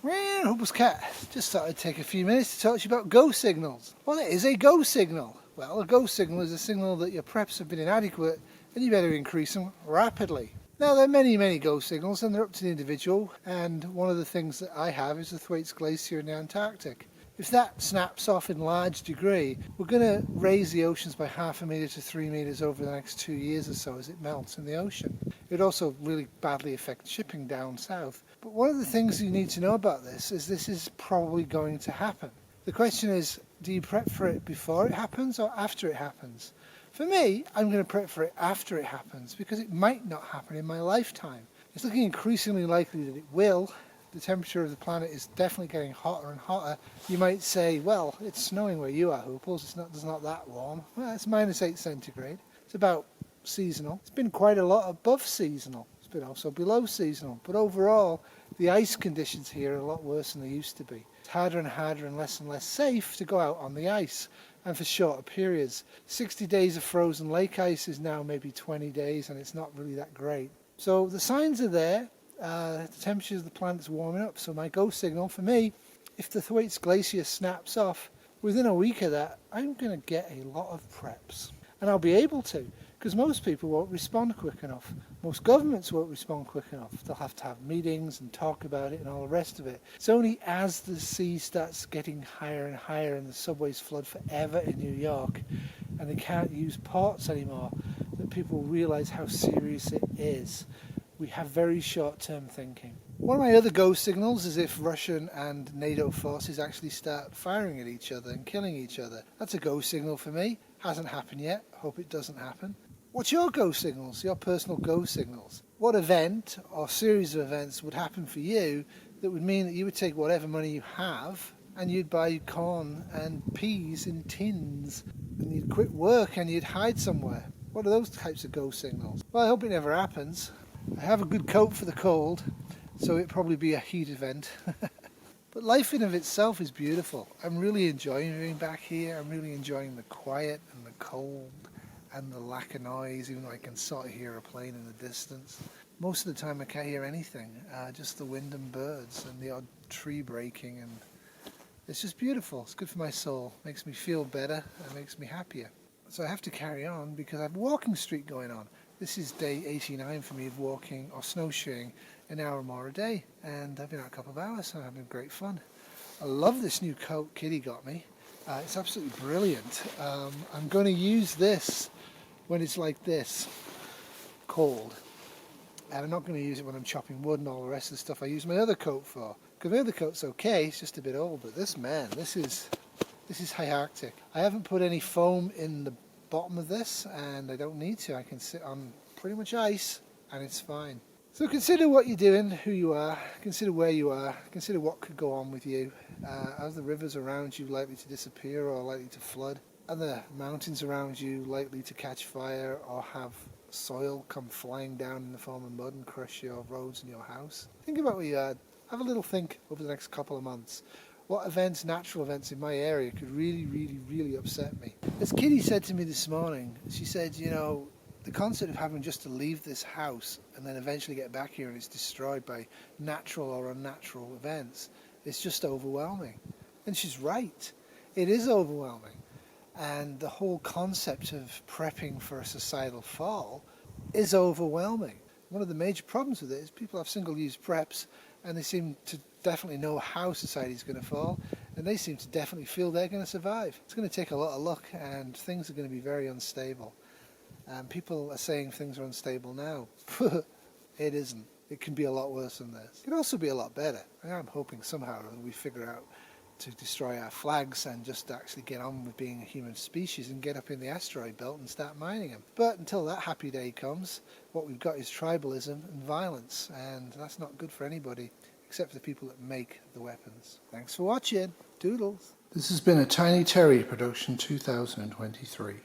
Well, Huples Cat, just thought I'd take a few minutes to talk to you about go signals. What is a go signal? Well, a go signal is a signal that your preps have been inadequate and you better increase them rapidly. Now, there are many go signals and they're up to the individual, and one of the things that I have is the Thwaites Glacier in the Antarctic. If that snaps off in large degree, we're going to raise the oceans by 0.5 metre to 3 metres over the next 2 years or so as it melts in the ocean. It would also really badly affect shipping down south. But one of the things you need to know about this is probably going to happen. The question is, do you prep for it before it happens or after it happens? For me, I'm going to prep for it after it happens because it might not happen in my lifetime. It's looking increasingly likely that it will. The temperature of the planet is definitely getting hotter and hotter. You might say, well, it's snowing where you are, Huples. It's not that warm. Well, it's -8 centigrade. It's about seasonal. It's been quite a lot above seasonal. It's been also below seasonal. But overall, the ice conditions here are a lot worse than they used to be. It's harder and less safe to go out on the ice, and for shorter periods. 60 days of frozen lake ice is now maybe 20 days, and it's not really that great. So the signs are there. The temperature of the planet's warming up, so my go signal for me, if the Thwaites Glacier snaps off, within a week of that, I'm going to get a lot of preps. And I'll be able to, because most people won't respond quick enough. Most governments won't respond quick enough. They'll have to have meetings and talk about it and all the rest of it. It's only as the sea starts getting higher and higher and the subways flood forever in New York and they can't use ports anymore that people realise how serious it is. We have very short-term thinking. One of my other go signals is if Russian and NATO forces actually start firing at each other and killing each other. That's a go signal for me. Hasn't happened yet. Hope it doesn't happen. What's your go signals, your personal go signals? What event or series of events would happen for you that would mean that you would take whatever money you have and you'd buy corn and peas in tins and you'd quit work and you'd hide somewhere? What are those types of go signals? Well, I hope it never happens. I have a good coat for the cold, so it'd probably be a heat event. But life in of itself is beautiful. I'm really enjoying being back here. I'm really enjoying the quiet and the cold and the lack of noise, even though I can sort of hear a plane in the distance. Most of the time I can't hear anything, just the wind and birds and the odd tree breaking, and it's just beautiful. It's good for my soul. Makes me feel better and makes me happier. So I have to carry on because I have a walking streak going on. This is day 89 for me of walking or snowshoeing an hour or more a day, and I've been out a couple of hours and I'm having great fun. I love this new coat Kitty got me. It's absolutely brilliant. I'm going to use this when it's like this, cold, and I'm not going to use it when I'm chopping wood and all the rest of the stuff I use my other coat for. Because my other coat's okay, it's just a bit old, but this is high Arctic. I haven't put any foam in the bottom of this, and I don't need to. I can sit on pretty much ice and it's fine. So consider what you're doing, who you are, consider where you are, consider what could go on with you. Are the rivers around you likely to disappear or likely to flood? Are the mountains around you likely to catch fire or have soil come flying down in the form of mud and crush your roads and your house? Think about where you are. Have a little think over the next couple of months. What events, natural events in my area could really upset me? As Kitty said to me this morning, she said, you know, the concept of having just to leave this house and then eventually get back here and it's destroyed by natural or unnatural events, it's just overwhelming. And she's right. It is overwhelming. And the whole concept of prepping for a societal fall is overwhelming. One of the major problems with it is people have single-use preps and they seem to definitely know how society's going to fall, and they seem to definitely feel they're going to survive. It's going to take a lot of luck, and things are going to be very unstable. People are saying things are unstable now. It isn't. It can be a lot worse than this. It can also be a lot better. I'm hoping somehow we figure out to destroy our flags and just actually get on with being a human species and get up in the asteroid belt and start mining them. But until that happy day comes, what we've got is tribalism and violence, and that's not good for anybody except for the people that make the weapons. Thanks for watching. Doodles. This has been a Tiny Terry production 2023.